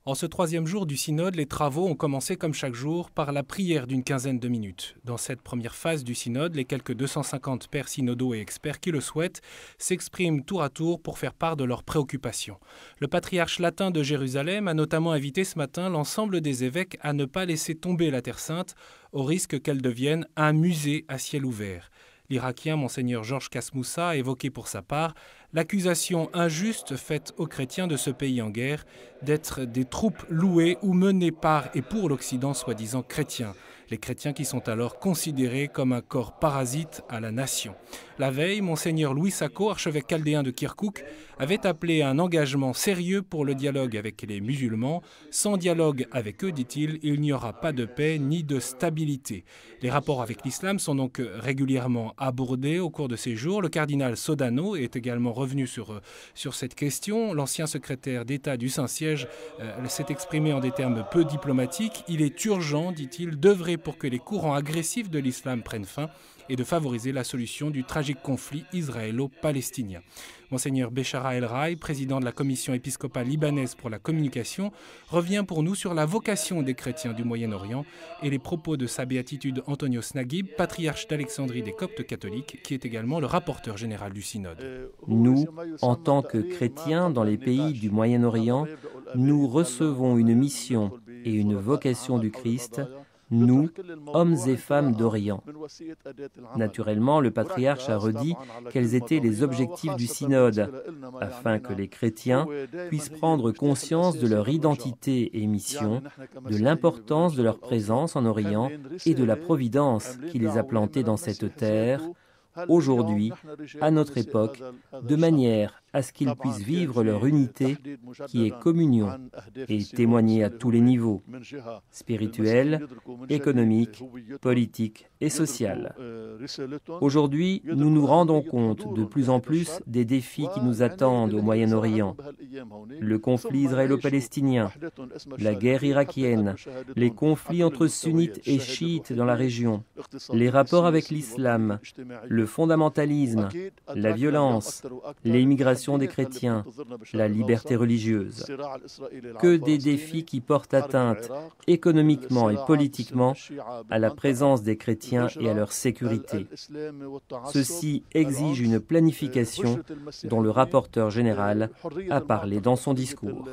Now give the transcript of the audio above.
En ce troisième jour du synode, les travaux ont commencé comme chaque jour par la prière d'une quinzaine de minutes. Dans cette première phase du synode, les quelques 250 pères synodaux et experts qui le souhaitent s'expriment tour à tour pour faire part de leurs préoccupations. Le patriarche latin de Jérusalem a notamment invité ce matin l'ensemble des évêques à ne pas laisser tomber la Terre Sainte au risque qu'elle devienne un musée à ciel ouvert. L'Irakien Monseigneur Georges Kasmoussa a évoqué pour sa part l'accusation injuste faite aux chrétiens de ce pays en guerre d'être des troupes louées ou menées par et pour l'Occident soi-disant chrétien. Les chrétiens qui sont alors considérés comme un corps parasite à la nation. La veille, Monseigneur Louis Sacco, archevêque chaldéen de Kirkouk, avait appelé à un engagement sérieux pour le dialogue avec les musulmans. Sans dialogue avec eux, dit-il, il n'y aura pas de paix ni de stabilité. Les rapports avec l'islam sont donc régulièrement abordés au cours de ces jours. Le cardinal Sodano est également revenu sur cette question. L'ancien secrétaire d'État du Saint-Siège s'est exprimé en des termes peu diplomatiques. Il est urgent, dit-il, d'œuvrer pour que les courants agressifs de l'islam prennent fin et de favoriser la solution du tragique conflit israélo-palestinien. Monseigneur Béchara El Raï, président de la commission épiscopale libanaise pour la communication, revient pour nous sur la vocation des chrétiens du Moyen-Orient et les propos de sa béatitude Antonios Naguib, patriarche d'Alexandrie des Coptes catholiques, qui est également le rapporteur général du synode. Nous, en tant que chrétiens dans les pays du Moyen-Orient, nous recevons une mission et une vocation du Christ, nous, hommes et femmes d'Orient. Naturellement, le patriarche a redit quels étaient les objectifs du synode, afin que les chrétiens puissent prendre conscience de leur identité et mission, de l'importance de leur présence en Orient et de la providence qui les a plantés dans cette terre, aujourd'hui, à notre époque, de manière à ce qu'ils puissent vivre leur unité qui est communion et témoigner à tous les niveaux, spirituel, économique, politique et social. Aujourd'hui, nous nous rendons compte de plus en plus des défis qui nous attendent au Moyen-Orient. Le conflit israélo-palestinien, la guerre irakienne, les conflits entre sunnites et chiites dans la région, les rapports avec l'islam, le fondamentalisme, la violence, l'immigration des chrétiens, la liberté religieuse. Que des défis qui portent atteinte économiquement et politiquement à la présence des chrétiens et à leur sécurité. Ceci exige une planification dont le rapporteur général a parlé dans son discours.